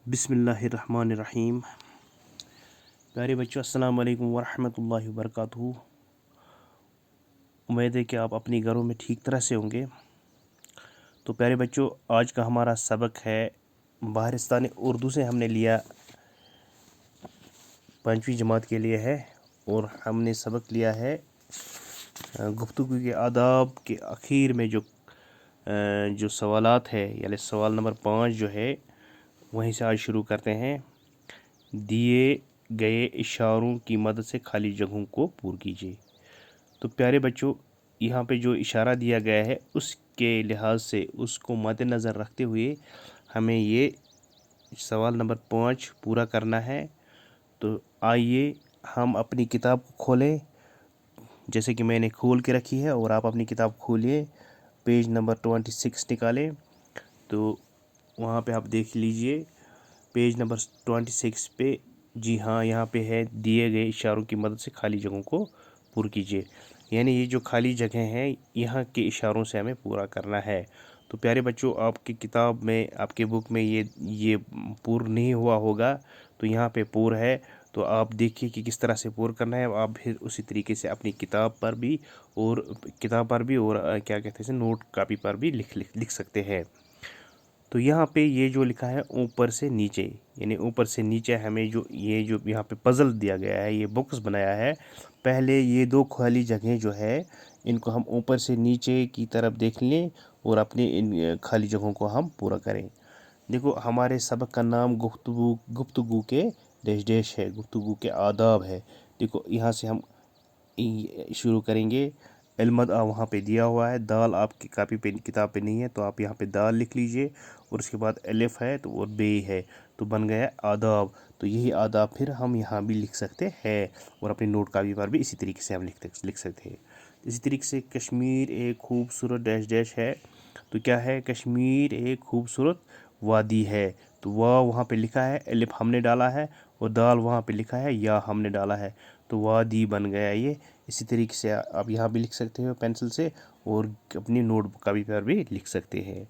बिस्मिल्लाहिर्रहमानिर्रहीम। प्यारे बच्चों, अस्सलाम वालेकुम वरहमतुल्लाहि वबरकातुहू। उम्मीद है कि आप अपने घरों में ठीक तरह से होंगे। तो प्यारे बच्चों, आज का हमारा सबक है बहरिस्तान उर्दू से हमने लिया, 5वीं जमात के लिए है, और हमने सबक लिया है गुफ्तगू के आदाब के आखिर में जो सवालात है, यानी सवाल नंबर 5 जो है, वहीं से आज शुरू करते हैं। दिए गए इशारों की मदद से खाली जगहों को पूरा कीजिए। तो प्यारे बच्चों, यहाँ पे जो इशारा दिया गया है उसके लिहाज से उसको मद्देनज़र रखते हुए हमें ये सवाल नंबर 5 पूरा करना है। तो आइए हम अपनी किताब को खोलें, जैसे कि मैंने खोल के रखी है, और आप अपनी किताब खोलिए, पेज नंबर 26 निकालें। तो वहाँ पे आप देख लीजिए पेज नंबर 26 पे। जी हाँ, यहाँ पे है दिए गए इशारों की मदद से खाली जगहों को पूरा कीजिए। यानी ये जो खाली जगह हैं यहाँ के इशारों से हमें पूरा करना है। तो प्यारे बच्चों, आपकी किताब में, आपके बुक में ये पूरा नहीं हुआ होगा, तो यहाँ पे पूरा है। तो आप देखिए कि किस तरह से पूरा करना है। आप फिर उसी तरीके से अपनी किताब पर भी और क्या कहते हैं इसे, नोट कापी पर भी लिख सकते हैं। तो यहाँ पे ये जो लिखा है ऊपर से नीचे, यानी ऊपर से नीचे हमें जो यहाँ पे पज़ल दिया गया है, ये बॉक्स बनाया है। पहले ये 2 खाली जगहें जो है इनको हम ऊपर से नीचे की तरफ देख लें और अपनी इन खाली जगहों को हम पूरा करें। देखो, हमारे सबक का नाम गुफ्तगू के डैश डैश है, गुफ्तगू के आदाब है। देखो, यहाँ से हम शुरू करेंगे। अलमद वहाँ पे दिया हुआ है, दाल आपकी कापी पे, किताब पे नहीं है, तो आप यहाँ पे दाल लिख लीजिए, और उसके बाद अलिफ है तो और बे है, तो बन गया आदाब। तो यही आदाब फिर हम यहाँ भी लिख सकते हैं, और अपनी नोट कापी पर भी इसी तरीके से हम लिख सकते हैं। इसी तरीके से कश्मीर एक खूबसूरत डैश डैश है। तो क्या है, कश्मीर एक खूबसूरत वादी है। तो वाह वहाँ पे लिखा है, अलिफ हमने डाला है, और दाल वहाँ पे लिखा है, या हमने डाला है, तो वादी बन गया ये। इसी तरीके से आप यहाँ भी लिख सकते हो पेंसिल से, और अपनी नोट कापी पर भी लिख सकते हैं।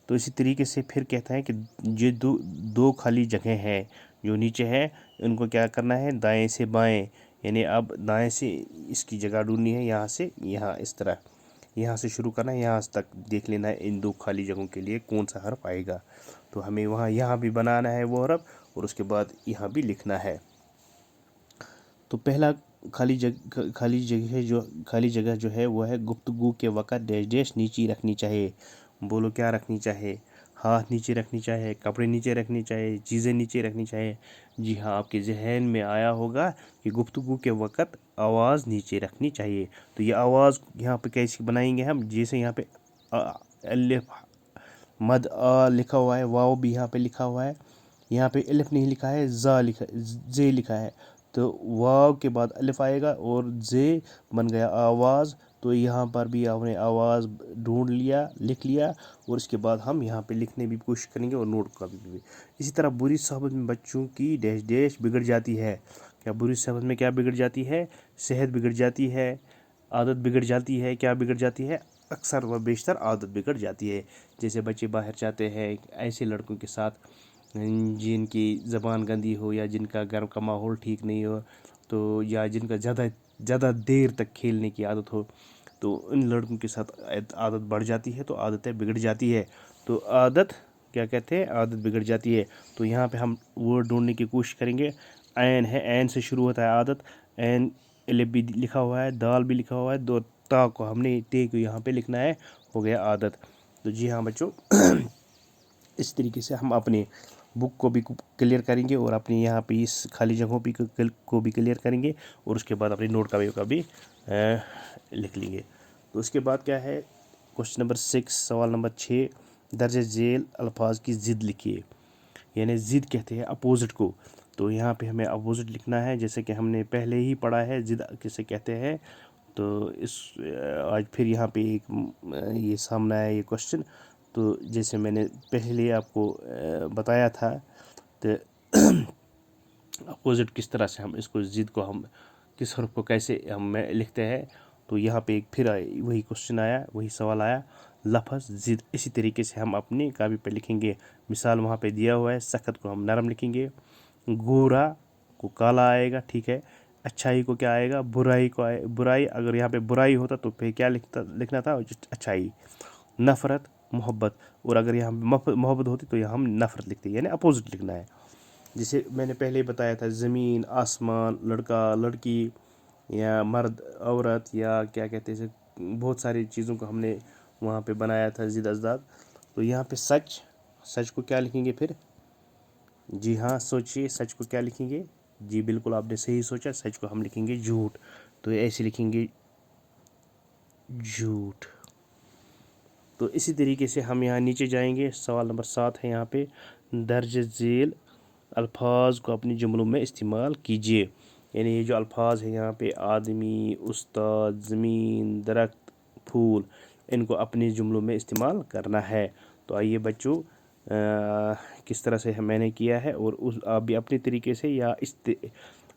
तो इसी तरीके से फिर कहता है कि ये दो खाली जगह हैं जो नीचे है, उनको क्या करना है, दाएं से बाएं, यानी अब दाएं से इसकी जगह ढूंढनी है, यहाँ से यहाँ, इस तरह यहाँ से शुरू करना है, यहाँ तक देख लेना है इन 2 खाली जगहों के लिए कौन सा हर्फ आएगा। तो हमें यहाँ भी बनाना है वो हर्फ, और उसके बाद यहाँ भी लिखना है। तो पहला खाली जगह जो है वो है, गुफ्तगू के वक़्त डैश डैश नीचे रखनी चाहिए। बोलो क्या रखनी चाहिए? हाथ नीचे रखनी चाहिए, कपड़े नीचे रखनी चाहिए, चीज़ें नीचे रखनी चाहिए। जी हाँ, आपके जहन में आया होगा कि गुफ्तगू के वक़्त आवाज़ नीचे रखनी चाहिए। तो ये आवाज़ यहाँ पे कैसे बनाएंगे हम? जैसे यहाँ पे अलिफ मद लिखा हुआ है, वाव भी यहाँ पे लिखा हुआ है, यहाँ पे अलिफ नहीं लिखा है, जे लिखा है। तो वाव के बाद अलिफ आएगा और जे बन गया आवाज़। तो यहाँ पर भी आपने आवाज़ ढूंढ लिया, लिख लिया, और उसके बाद हम यहाँ पे लिखने भी कोशिश करेंगे, और नोट का भी। इसी तरह बुरी सोहबत में बच्चों की डैश डैश बिगड़ जाती है। क्या बुरी सोहबत में क्या बिगड़ जाती है? सेहत बिगड़ जाती है, आदत बिगड़ जाती है। क्या बिगड़ जाती है? अक्सर व बेशतर आदत बिगड़ जाती है। जैसे बच्चे बाहर जाते हैं ऐसे लड़कों के साथ जिनकी ज़बान गंदी हो, या जिनका घर का माहौल ठीक नहीं हो, तो या जिनका ज़्यादा देर तक खेलने की आदत हो, तो इन लड़कों के साथ आदत बढ़ जाती है, तो आदतें बिगड़ जाती है। तो आदत क्या कहते हैं? आदत बिगड़ जाती है। तो यहाँ पे हम वर्ड ढूंढने की कोशिश करेंगे। ऐन है, ऐन से शुरू होता है आदत। ऐन अलिफ भी लिखा हुआ है, दाल भी लिखा हुआ है, 2 ता को हमने टे को यहाँ पे लिखना है, हो गया आदत। तो जी हाँ बच्चों, इस तरीके से हम अपने बुक को भी क्लियर करेंगे, और अपनी यहाँ पे इस खाली जगहों को भी क्लियर करेंगे, और उसके बाद अपनी नोट का भी लिख लेंगे। तो उसके बाद क्या है, क्वेश्चन नंबर 6, सवाल नंबर 6, दर्ज झेल अल्फाज की ज़िद लिखिए। यानी ज़िद कहते हैं अपोजिट को। तो यहाँ पे हमें अपोजिट लिखना है, जैसे कि हमने पहले ही पढ़ा है ज़िद किसे कहते हैं। तो आज फिर यहाँ पे एक ये सामने आया ये क्वेश्चन। तो जैसे मैंने पहले आपको बताया था, तो अपोजिट किस तरह से हम इसको, ज़िद को हम किस हर्फ को कैसे हम लिखते हैं। तो यहाँ पे एक फिर वही क्वेश्चन आया, वही सवाल आया लफ्ज़ ज़िद। इसी तरीके से हम अपनी कापी पर लिखेंगे। मिसाल वहाँ पे दिया हुआ है, सख्त को हम नरम लिखेंगे, गोरा को काला आएगा, ठीक है। अच्छाई को क्या आएगा, बुराई को बुराई। अगर यहाँ पे बुराई होता तो फिर क्या लिखना था, अच्छाई। नफ़रत मोहब्बत, और अगर यहाँ मोहब्बत होती तो यहाँ हम नफ़रत लिखते, यानी अपोजिट लिखना है। जैसे मैंने पहले बताया था, ज़मीन, आसमान, लड़का, लड़की, या मर्द, औरत, या क्या कहते हैं, बहुत सारी चीज़ों को हमने वहाँ पे बनाया था ज़िद अज़दाद। तो यहाँ पे सच, सच को क्या लिखेंगे फिर? जी हाँ, सोचिए, सच को क्या लिखेंगे? जी बिल्कुल, आपने सही सोचा, सच को हम लिखेंगे झूठ। तो ऐसे लिखेंगे झूठ। तो इसी तरीके से हम यहाँ नीचे जाएंगे। सवाल नंबर 7 है यहाँ पे, दर्ज झेल अल्फाज को अपनी जुमलों में इस्तेमाल कीजिए। यानी ये जो अल्फाज है यहाँ पे, आदमी, उस्ताद, ज़मीन, दरख्त, फूल, इनको अपने जुमलों में इस्तेमाल करना है। तो आइए बच्चों, किस तरह से मैंने किया है, और आप भी अपने तरीके से, या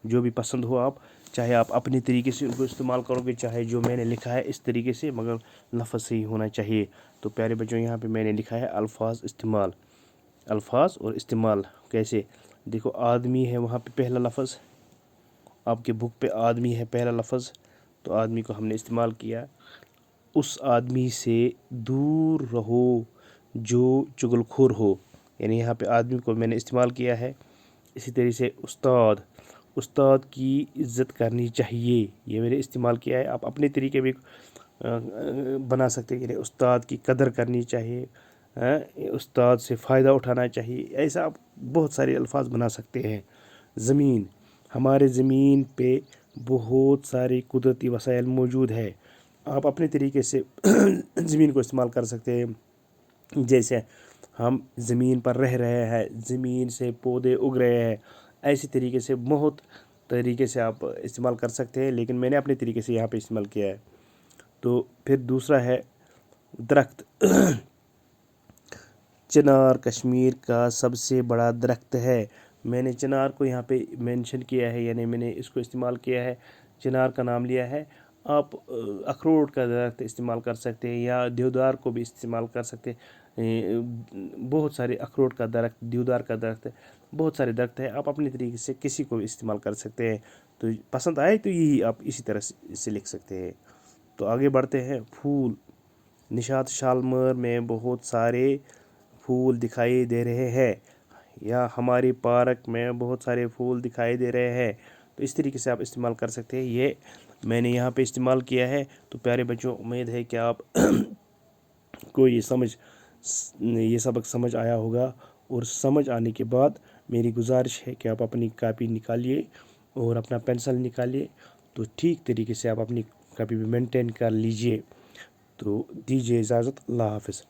जो भी पसंद हो आप, चाहे आप अपने तरीके से उनको इस्तेमाल करोगे, चाहे जो मैंने लिखा है इस तरीके से, मगर लफ्ज़ सही होना चाहिए। तो प्यारे बच्चों, यहाँ पे मैंने लिखा है अल्फाज इस्तेमाल। अल्फाज और इस्तेमाल कैसे, देखो, आदमी है वहाँ पे पहला लफ्ज़, आपके बुक पे आदमी है पहला लफ्ज़, तो आदमी को हमने इस्तेमाल किया। उस आदमी से दूर रहो जो चुगलखोर हो, यानी यहाँ पे आदमी को मैंने इस्तेमाल किया है। इसी तरह से उस्ताद, उस्ताद की इज़्ज़त करनी चाहिए, ये मैंने इस्तेमाल किया है। आप अपने तरीके भी बना सकते हैं, यानी उस्ताद की कदर करनी चाहिए, उस्ताद से फ़ायदा उठाना चाहिए, ऐसा आप बहुत सारे अल्फाज बना सकते हैं। ज़मीन, हमारे ज़मीन पे बहुत सारे कुदरती वसाइल मौजूद है, आप अपने तरीके से ज़मीन को इस्तेमाल कर सकते हैं। जैसे हम ज़मीन पर रह रहे हैं, ज़मीन से पौधे उग रहे हैं, ऐसी तरीके से बहुत तरीके से आप इस्तेमाल कर सकते हैं, लेकिन मैंने अपने तरीके से यहाँ पे इस्तेमाल किया है। तो फिर दूसरा है दरख्त। चिनार कश्मीर का सबसे बड़ा दरख्त है। मैंने चिनार को यहाँ पे मेंशन किया है, यानी मैंने इसको इस्तेमाल किया है, चिनार का नाम लिया है। आप अखरोट का दरख्त इस्तेमाल कर सकते हैं, या देवदार को भी इस्तेमाल कर सकते हैं। बहुत सारे अखरोट का दरख्त, देवदार का दरख्त, बहुत सारे दरख्त है, आप अपने तरीके से किसी को भी इस्तेमाल कर सकते हैं। तो पसंद आए तो यही आप इसी तरह से लिख सकते हैं। तो आगे बढ़ते हैं। फूल, निशात शालमर में बहुत सारे फूल दिखाई दे रहे हैं, या हमारी पार्क में बहुत सारे फूल दिखाई दे रहे हैं। तो इस तरीके से आप इस्तेमाल कर सकते हैं, ये मैंने यहाँ पे इस्तेमाल किया है। तो प्यारे बच्चों, उम्मीद है कि आप को ये सबक समझ आया होगा, और समझ आने के बाद मेरी गुजारिश है कि आप अपनी कापी निकालिए और अपना पेंसिल निकालिए, तो ठीक तरीके से आप अपनी कापी भी मेंटेन कर लीजिए। तो दीजिए इजाज़त, अल्लाह हाफ़िज़।